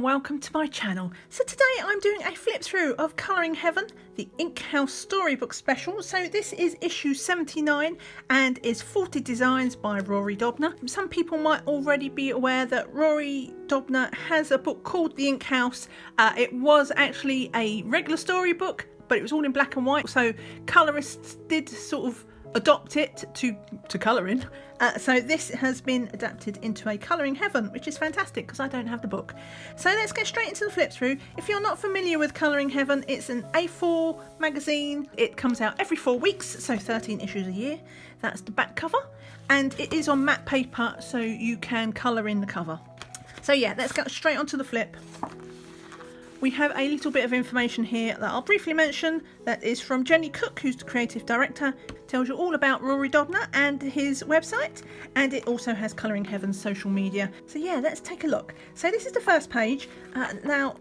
welcome to my channel. So today I'm doing a flip through of Colouring Heaven, the Ink House Storybook Special. So this is issue 79 and is 40 designs by Rory Dobner. Some people might already be aware that Rory Dobner has a book called The Ink House. It was actually a regular storybook, but it was all in black and white, so colourists did sort of adopt it to colour in. So this has been adapted into a Colouring Heaven, which is fantastic because I don't have the book. So let's get straight into the flip through. If you're not familiar with Colouring Heaven, it's an A4 magazine. It comes out every 4 weeks, so 13 issues a year. That's the back cover, and it is on matte paper, so you can colour in the cover. So yeah, let's go straight onto the flip. We have a little bit of information here that I'll briefly mention. That is from Jenny Cook, who's the creative director. Tells you all about Rory Dobner and his website, and it also has Colouring Heaven's social media. So yeah, let's take a look. So this is the first page. Now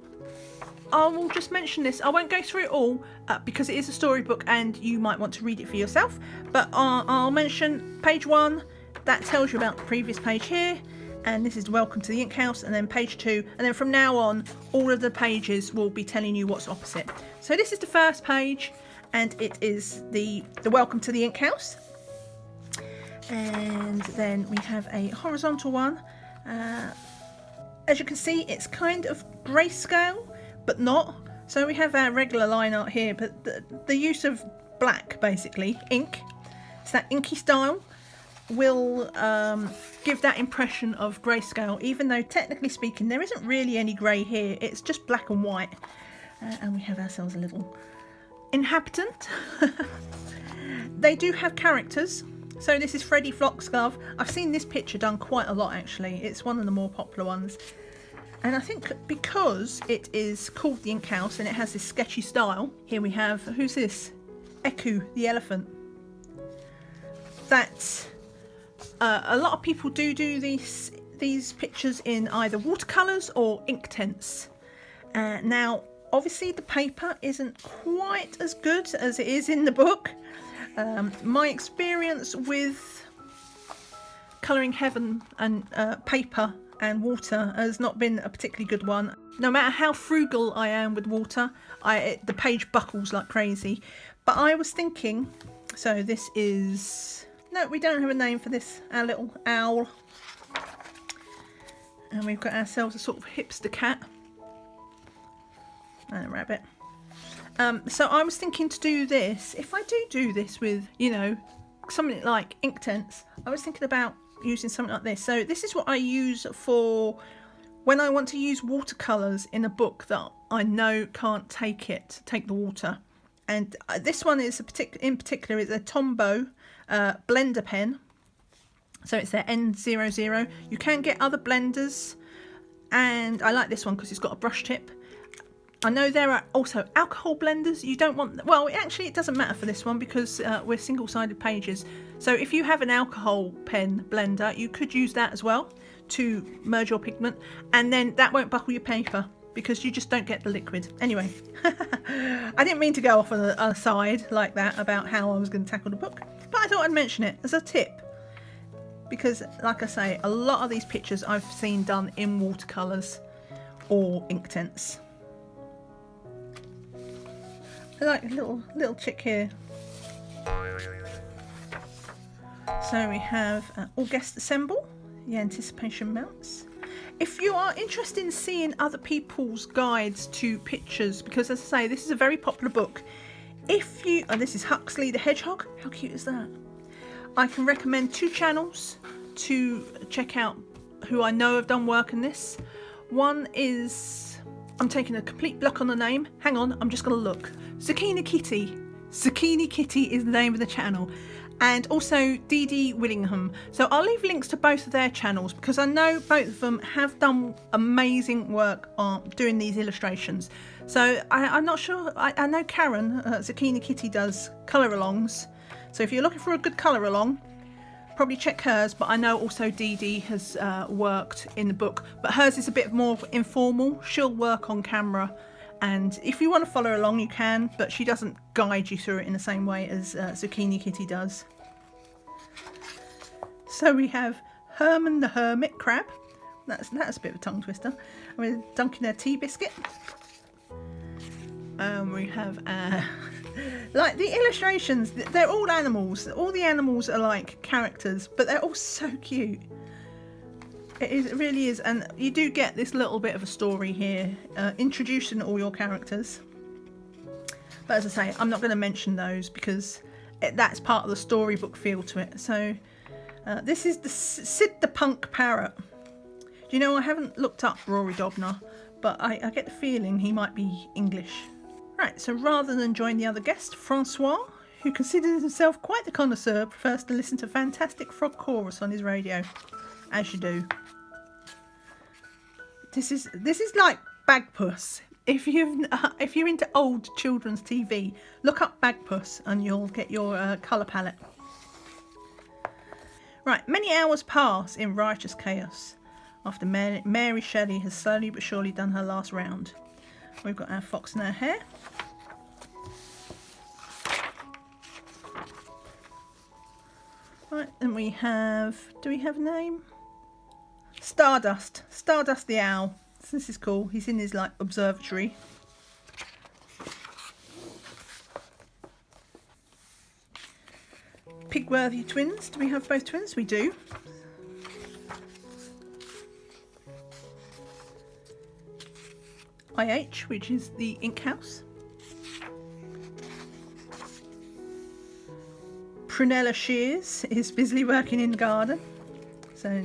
I will just mention this. I won't go through it all because it is a storybook and you might want to read it for yourself, but I'll mention page 1. That tells you about the previous page here, and this is Welcome to the Ink House, and then page 2, and then from now on all of the pages will be telling you what's opposite. So this is the first page, and it is the Welcome to the Ink House, and then we have a horizontal one. As you can see, it's kind of grayscale but not, so we have our regular line art here, but the use of black, basically ink, it's that inky style, will give that impression of grayscale, even though technically speaking there isn't really any grey here. It's just black and white, and we have ourselves a little inhabitant. They do have characters. So this is Freddie Foxglove. I've seen this picture done quite a lot actually. It's one of the more popular ones, and I think because it is called the Ink House and it has this sketchy style, here we have, who's this? Eku the elephant. That's a lot of people do these pictures in either watercolours or Inktense. Now obviously the paper isn't quite as good as it is in the book. My experience with Colouring Heaven and paper and water has not been a particularly good one. No matter how frugal I am with water, the page buckles like crazy. But I was thinking, so this is, no, we don't have a name for this, our little owl. And we've got ourselves a sort of hipster cat and a rabbit. So I was thinking to do this, if I do this with, you know, something like Inktense, I was thinking about using something like this. So this is what I use for when I want to use watercolours in a book that I know can't take the water. And this one is in particular is a Tombow blender pen. So it's their N00. You can get other blenders, and I like this one because it's got a brush tip. I know there are also alcohol blenders. You don't want, well, actually it doesn't matter for this one because we're single-sided pages. So if you have an alcohol pen blender, you could use that as well to merge your pigment, and then that won't buckle your paper because you just don't get the liquid. Anyway, I didn't mean to go off on a side like that about how I was going to tackle the book, but I thought I'd mention it as a tip because, like I say, a lot of these pictures I've seen done in watercolours or Inktense. I like a little chick here. So we have all guests assemble. The anticipation mounts. If you are interested in seeing other people's guides to pictures, because as I say, this is a very popular book. If you, and this is Huxley the Hedgehog. How cute is that? I can recommend 2 channels to check out who I know have done work in this. One is, I'm taking a complete block on the name. Hang on, I'm just going to look. Zucchini Kitty. Zucchini Kitty is the name of the channel. And also Dee Dee Willingham. So I'll leave links to both of their channels because I know both of them have done amazing work on doing these illustrations. So I'm not sure, I know Karen, Zucchini Kitty, does colour alongs. So if you're looking for a good colour along, probably check hers, but I know also Dee Dee has worked in the book, but hers is a bit more informal. She'll work on camera, and if you want to follow along you can, but she doesn't guide you through it in the same way as Zucchini Kitty does. So we have Herman the Hermit crab. That's a bit of a tongue twister. We're dunking her tea biscuit. We have like the illustrations, they're all animals. All the animals are like characters, but they're all so cute. It really is, and you do get this little bit of a story here, introducing all your characters. But as I say, I'm not going to mention those because that's part of the storybook feel to it. So this is the Sid the Punk Parrot. Do you know, I haven't looked up Rory Dobner, but I get the feeling he might be English. Right, so rather than join the other guest, Francois, who considers himself quite the connoisseur, prefers to listen to fantastic frog chorus on his radio, as you do. This is like Bagpuss. If you're into old children's TV, look up Bagpuss and you'll get your colour palette. Right, many hours pass in righteous chaos after Mary Shelley has slowly but surely done her last round. We've got our fox in our hair. Right, and we have, do we have a name? Stardust. Stardust the owl. This is cool. He's in his like observatory. Pigworthy twins. Do we have both twins? We do. IH, which is the Ink House. Prunella Shears is busily working in the garden. So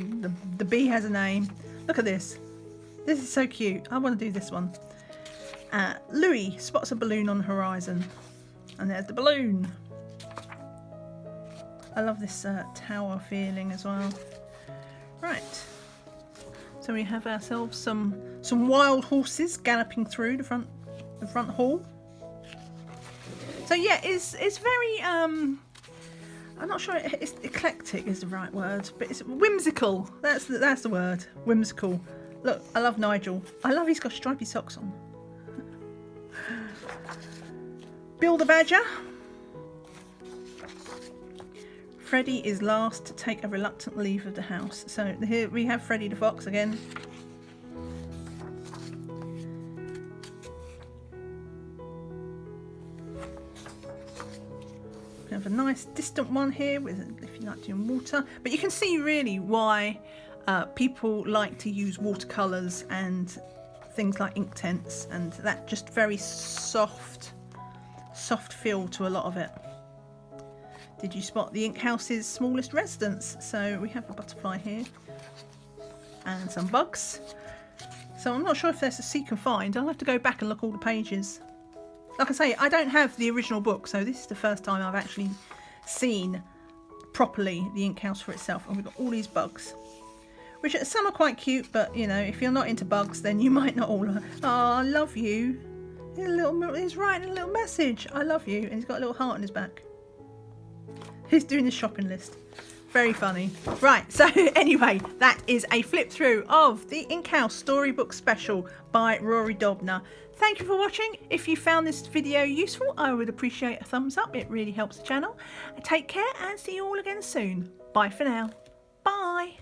the bee has a name. Look at this. This is so cute. I want to do this one. Louis spots a balloon on the horizon. And there's the balloon. I love this tower feeling as well. Right. So we have ourselves some wild horses galloping through the front hall. So yeah, it's very I'm not sure it's eclectic is the right word, but it's whimsical. That's the word. Whimsical. Look, I love Nigel. I love he's got stripy socks on. Bill the Badger. Freddie is last to take a reluctant leave of the house. So here we have Freddie the Fox again. We have a nice distant one here with, if you like, doing water. But you can see really why people like to use watercolours and things like ink tents, and that just very soft feel to a lot of it. Did you spot the Ink House's smallest residence? So we have a butterfly here and some bugs. So I'm not sure if there's a seek and find. I'll have to go back and look all the pages. Like I say, I don't have the original book, so this is the first time I've actually seen properly the Ink House for itself. And we've got all these bugs, which some are quite cute, but you know, if you're not into bugs, then you might not all. Oh, I love you. He's writing a little message. I love you, and he's got a little heart on his back. He's doing the shopping list. Very funny. Right, so anyway, that is a flip through of the Ink House Storybook Special by Rory Dobner. Thank you for watching. If you found this video useful, I would appreciate a thumbs up. It really helps the channel. Take care and see you all again soon. Bye for now. Bye.